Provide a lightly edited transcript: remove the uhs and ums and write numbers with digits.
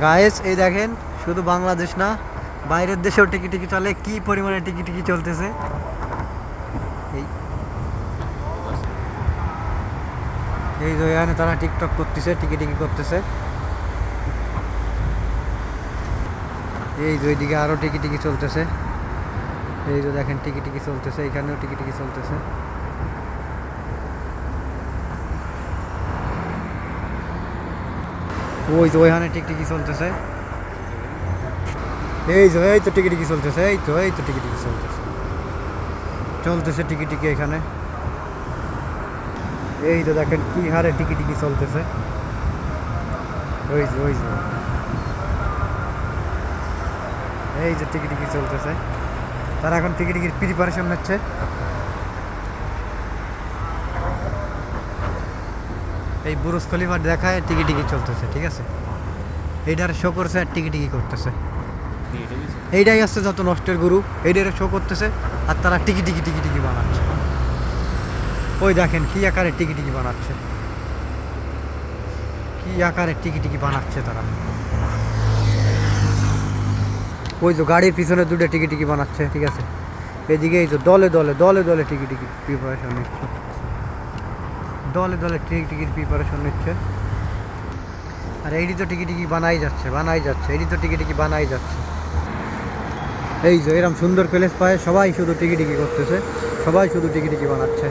Guys এই দেখেন, শুধু বাংলাদেশ না, বাইরের দেশেও টিকি টিকি চলে। কি পরিমাণে টিকি টিকি চলতেছে! এই এই যে এখানে তারা টিকটক করতেছে, টিকি টিকি করতেছে। এই যে ওইদিকে আরও টিকি টিকি চলতেছে। এই যে দেখেন টিকি টিকি চলতেছে, এখানেও টিকি টিকি চলতেছে। ওই যে ওইখানে টিকটিকি চলতেছে। এই তো টিকি টিকি চলতেছে, এই তো টিকি টিকি চলতেছে, চলতেছে টিকি টিকি এখানে। এই তো দেখেন কি হারে টিকি টিকি চলতেছে। ওই যে এই যে টিকি টিকি চলতেছে। তারা এখন টিকি টিকির প্রিপারেশন নিচ্ছে। এই বুরুজ খলিফা দেখায় টিকি টিকি চলতেছে, ঠিক আছে। এইটার শো করছে আর টিকি টিকি করতেছে। এইটাই আসছে যত নষ্টের গুরু, এইটারে শো করতেছে আর তারা টিকি টিকি টিকি টিকি বানাচ্ছে। ওই দেখেন কি আকারে টিকি টিকি বানাচ্ছে, কি আকারে টিকি টিকি বানাচ্ছে তারা। ওই তো গাড়ির পিছনে দুটো টিকি টিকি বানাচ্ছে, ঠিক আছে। এদিকে এই তো দলে দলে দলে দলে টিকি টিকি প্রিপারেশন নিচ্ছে, দলে দলে টিকি টিকির প্রিপারেশন নিচ্ছে। আর এইটি তো টিকি টিকি বানাই যাচ্ছে, বানাই যাচ্ছে, এইটি তো টিকি টিকি বানাই যাচ্ছে। এই যে এরকম সুন্দর প্লেস পায় সবাই শুধু টিকি টিকি করতেছে, সবাই শুধু টিকি টিকি বানাচ্ছে।